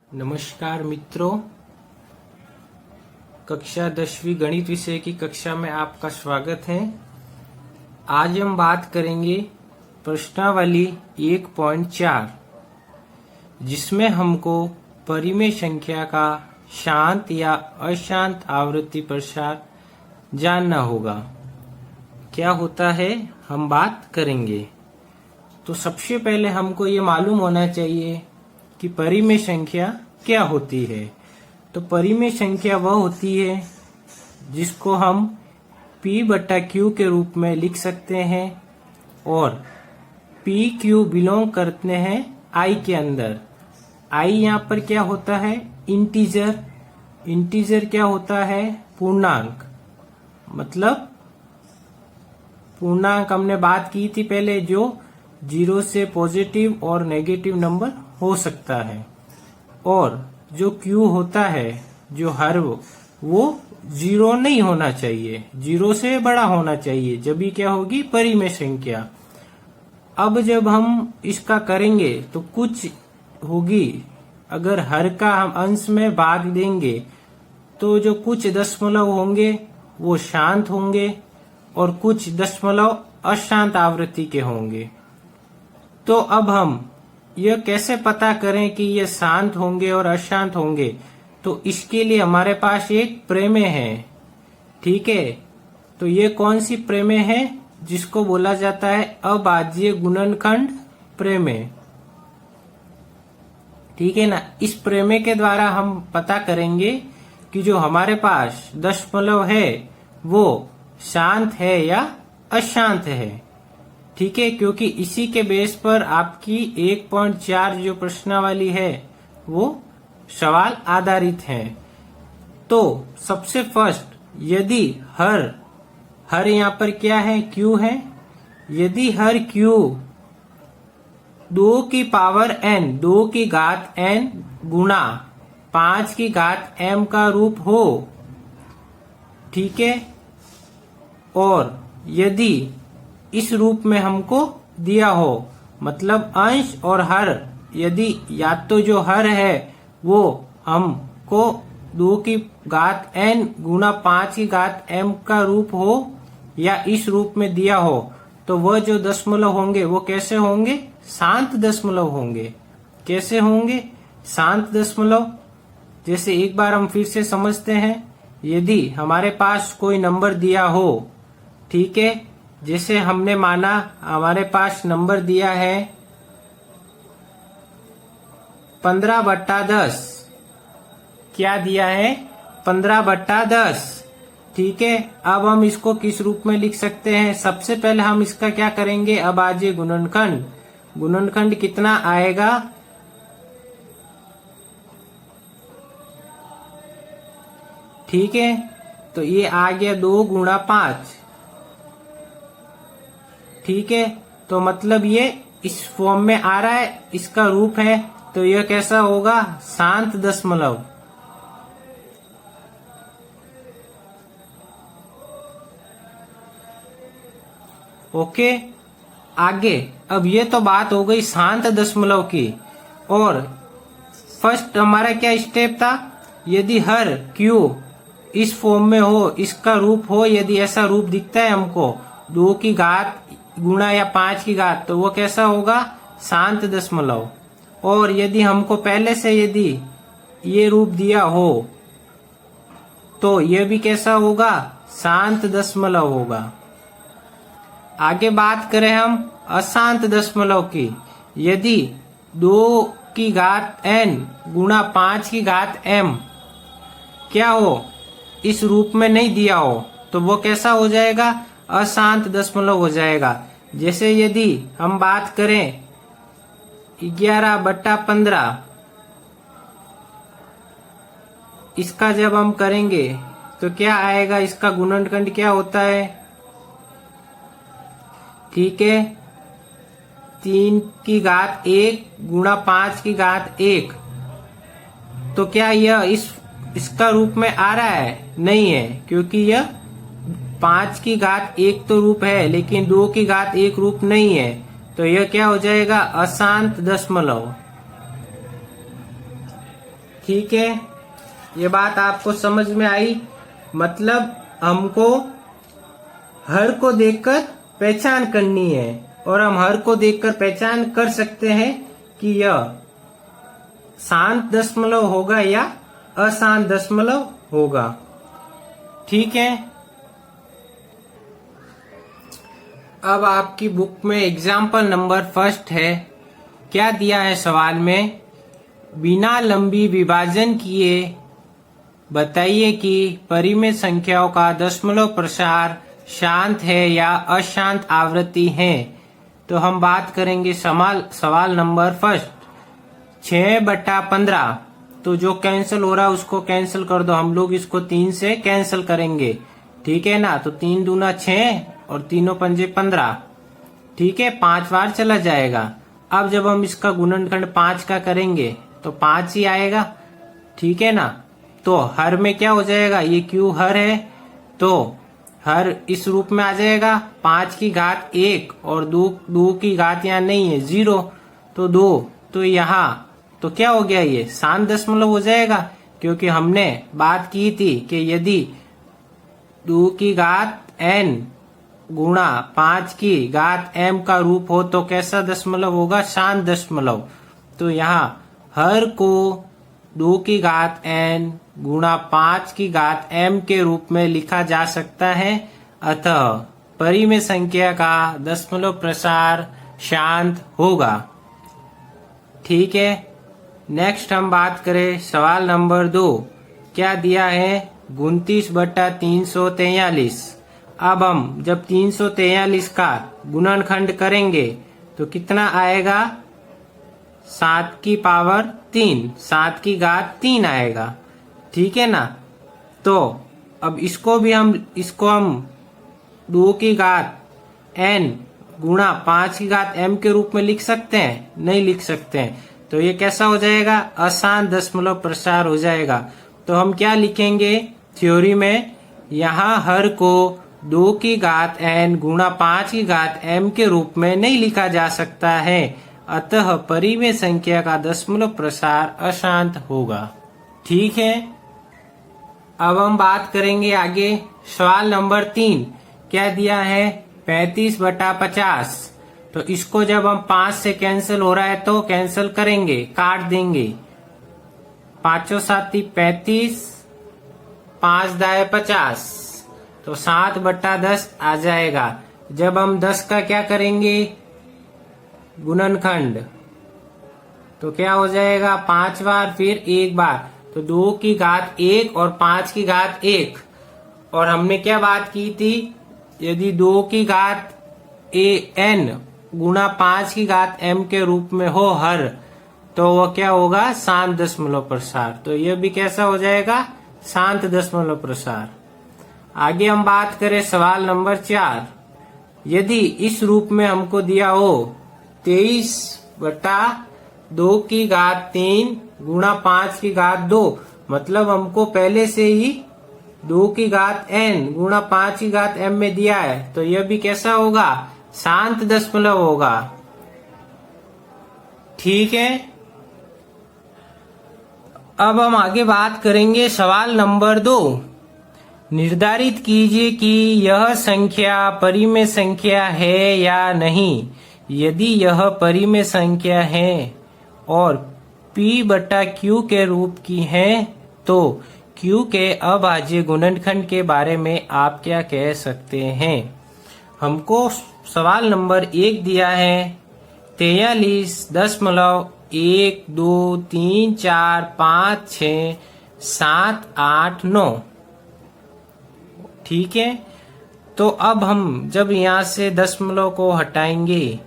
नमस्कार मित्रों, कक्षा 10वीं गणित विषय की कक्षा में आपका स्वागत है। आज हम बात करेंगे प्रश्नावली 1.4, जिसमें हमको परिमेय संख्या का शांत या अशांत आवृत्ति प्रसार जानना होगा। क्या होता है हम बात करेंगे। तो सबसे पहले हमको ये मालूम होना चाहिए कि परिमेय संख्या क्या होती है। तो परिमेय संख्या वह होती है जिसको हम P/Q के रूप में लिख सकते हैं और PQ बिलोंग करते हैं I के अंदर। I यहाँ पर क्या होता है? इंटीजर। इंटीजर क्या होता है? पूर्णांक। मतलब पूर्णांक हमने बात की थी पहले, जो 0 से पॉजिटिव और नेगेटिव नंबर हो सकता है। और जो Q होता है, जो हर वो 0 नहीं होना चाहिए, 0 से बड़ा होना चाहिए, जब भी क्या होगी? परिमेय संख्या। अब जब हम इसका करेंगे तो कुछ होगी। अगर हर का हम अंश में भाग देंगे तो जो कुछ दशमलव होंगे वो शांत होंगे और कुछ दशमलव अशांत आवृत्ति के होंगे। तो अब हम यह कैसे पता करें कि ये शांत होंगे और अशांत होंगे? तो इसके लिए हमारे पास एक प्रमेय है। ठीक है, तो ये कौन सी प्रमेय है? जिसको बोला जाता है अभाज्य गुणनखंड प्रमेय। ठीक है ना। इस प्रमेय के द्वारा हम पता करेंगे कि जो हमारे पास दशमलव है वो शांत है या अशांत है। ठीक है, क्योंकि इसी के बेस पर आपकी 1.4 जो प्रश्नावली है वो सवाल आधारित है। तो सबसे फर्स्ट, यदि हर यहाँ पर क्या है? Q है। यदि हर Q 2 की पावर n, 2 की घात n गुणा 5 की घात m का रूप हो, ठीक है, और यदि इस रूप में हमको दिया हो, मतलब अंश और हर, यदि या तो जो हर है वो हमको 2 की घात n गुणा 5 की घात m का रूप हो या इस रूप में दिया हो, तो वह जो दशमलव होंगे वो कैसे होंगे? शांत दशमलव होंगे। कैसे होंगे? शांत दशमलव। जैसे एक बार हम फिर से समझते हैं। यदि हमारे पास कोई नंबर दिया हो, ठीक है, जैसे हमने माना हमारे पास नंबर दिया है 15/10। क्या दिया है? 15/10। ठीक है, अब हम इसको किस रूप में लिख सकते हैं? सबसे पहले हम इसका क्या करेंगे? अभाज्य गुणनखंड। गुणनखंड कितना आएगा? ठीक है, तो ये आ गया 2 गुणा 5। ठीक है, तो मतलब ये इस फॉर्म में आ रहा है, इसका रूप है, तो यह कैसा होगा? शांत दशमलव। ओके, आगे। अब ये तो बात हो गई शांत दशमलव की। और फर्स्ट हमारा क्या स्टेप था? यदि हर Q इस फॉर्म में हो, इसका रूप हो, यदि ऐसा रूप दिखता है हमको 2 की घात गुणा या 5 की घात, तो वो कैसा होगा? शांत दशमलव। और यदि हमको पहले से यदि ये रूप दिया हो तो ये भी कैसा होगा? शांत दशमलव होगा। आगे बात करें हम अशांत दशमलव की। यदि 2 की घात n गुणा 5 की घात m क्या हो? इस रूप में नहीं दिया हो, तो वो कैसा हो जाएगा? अशांत दशमलव हो जाएगा। जैसे यदि हम बात करें 11/15, इसका जब हम करेंगे तो क्या आएगा? इसका गुणनखंड क्या होता है? ठीक है, 3 की घात 1 गुणा 5 की घात 1। तो क्या यह इसका रूप में आ रहा है? नहीं है, क्योंकि यह 5 की घात 1 तो रूप है, लेकिन 2 की घात 1 रूप नहीं है। तो यह क्या हो जाएगा? अशांत दशमलव। ठीक है, ये बात आपको समझ में आई। मतलब हमको हर को देखकर पहचान करनी है और हम हर को देखकर पहचान कर सकते हैं कि यह शांत दशमलव होगा या अशांत दशमलव होगा। ठीक है, अब आपकी बुक में एग्जाम्पल नंबर फर्स्ट है। क्या दिया है सवाल में? बिना लंबी विभाजन किए बताइए कि परिमेय संख्याओं का दशमलव प्रसार शांत है या अशांत आवृत्ति है। तो हम बात करेंगे सवाल नंबर फर्स्ट, 6/15। तो जो कैंसिल हो रहा है उसको कैंसिल कर दो, हम लोग इसको 3 से कैंसिल करेंगे। ठीक है ना, तो 3 दूना 6 और 3 पंजे 15। ठीक है, 5 बार चला जाएगा। अब जब हम इसका गुणनखंड 5 का करेंगे तो 5 ही आएगा। ठीक है ना, तो हर में क्या हो जाएगा, ये क्यू हर है तो हर इस रूप में आ जाएगा। 5 की घात 1 और 2 की घात यहाँ नहीं है 0, तो 2, तो यहाँ तो क्या हो गया, ये शांत दशमलव हो जाएगा। क्योंकि हमने बात की थी कि यदि 2 की घात n गुणा 5 की घात m का रूप हो तो कैसा दशमलव होगा, शांत दशमलव। तो यहाँ हर को 2 की घात n गुणा 5 की घात m के रूप में लिखा जा सकता है। अतः परिमेय संख्या का दशमलव प्रसार शांत होगा। ठीक है, नेक्स्ट हम बात करें सवाल नंबर 2। क्या दिया है, 29/343। अब हम जब 343 का गुणनखंड करेंगे तो कितना आएगा, 7 की पावर 3, 7 की घात 3 आएगा। ठीक है ना, तो अब इसको हम 2 की घात n गुणा 5 की घात m के रूप में लिख सकते हैं? नहीं लिख सकते हैं। तो ये कैसा हो जाएगा, अशांत दशमलव प्रसार हो जाएगा। तो हम क्या लिखेंगे थ्योरी में, यहाँ हर को 2 की घात n गुणा 5 की घात m के रूप में नहीं लिखा जा सकता है। अतः परिमेय संख्या का दशमलव प्रसार अशांत होगा। ठीक है, अब हम बात करेंगे आगे सवाल नंबर 3। क्या दिया है, 35/50। तो इसको जब हम 5 से कैंसिल हो रहा है तो कैंसिल करेंगे, काट देंगे। 5 7 35, 5 दाए 50, तो 7/10 आ जाएगा। जब हम 10 का क्या करेंगे, गुणनखंड, तो क्या हो जाएगा, 5 बार फिर 1 बार, तो 2 की घात 1 और 5 की घात 1। और हमने क्या बात की थी, यदि 2 की घात n गुणा 5 की घात m के रूप में हो हर, तो वो क्या होगा, शांत दशमलव प्रसार। तो यह भी कैसा हो जाएगा, शांत दशमलव प्रसार। आगे हम बात करें सवाल नंबर 4। यदि इस रूप में हमको दिया हो 23/2 की घात 3 गुणा 5 की घात 2, मतलब हमको पहले से ही 2 की घात n गुणा 5 की घात m में दिया है। तो यह भी कैसा होगा, शांत दशमलव होगा। ठीक है, अब हम आगे बात करेंगे सवाल नंबर 2। निर्धारित कीजिए कि यह संख्या परिमेय संख्या है या नहीं। यदि यह परिमेय संख्या है और p/q के रूप की है तो q के अभाज्य गुणनखंड के बारे में आप क्या कह सकते हैं। हमको सवाल नंबर 1 दिया है 43.123456789। ठीक है, तो अब हम जब यहाँ से दशमलव को हटाएंगे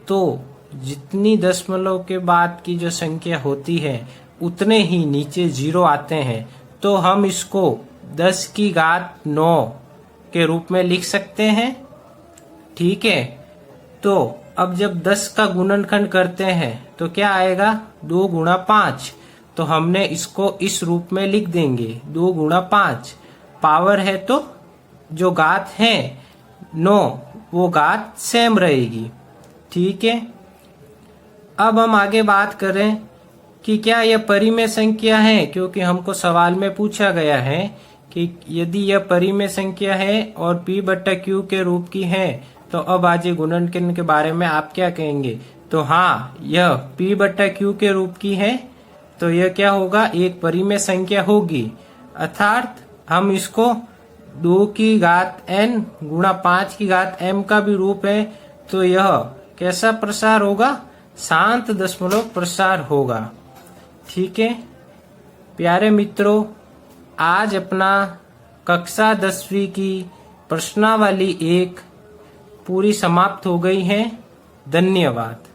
तो जितनी दशमलव के बाद की जो संख्या होती है उतने ही नीचे 0 आते हैं। तो हम इसको 10 की घात 9 के रूप में लिख सकते हैं। ठीक है, तो अब जब 10 का गुणनखंड करते हैं तो क्या आएगा, 2 गुणा 5। तो हमने इसको इस रूप में लिख देंगे, 2 गुणा 5। पावर है तो जो घात है 9 वो घात सेम रहेगी। ठीक है, अब हम आगे बात करें कि क्या यह परिमेय संख्या है, क्योंकि हमको सवाल में पूछा गया है कि यदि यह परिमेय संख्या है और p बट्टा q के रूप की है तो अब आज गुणनखंड के बारे में आप क्या कहेंगे। तो हाँ, यह p बट्टा q के रूप की है, तो यह क्या होगा, एक परिमेय संख्या होगी। अर्थात हम इसको 2 की घात n गुणा 5 की घात m का भी रूप है, तो यह कैसा प्रसार होगा, शांत दशमलव प्रसार होगा। ठीक है प्यारे मित्रों, आज अपना कक्षा 10वीं की प्रश्नावली 1 पूरी समाप्त हो गई है। धन्यवाद।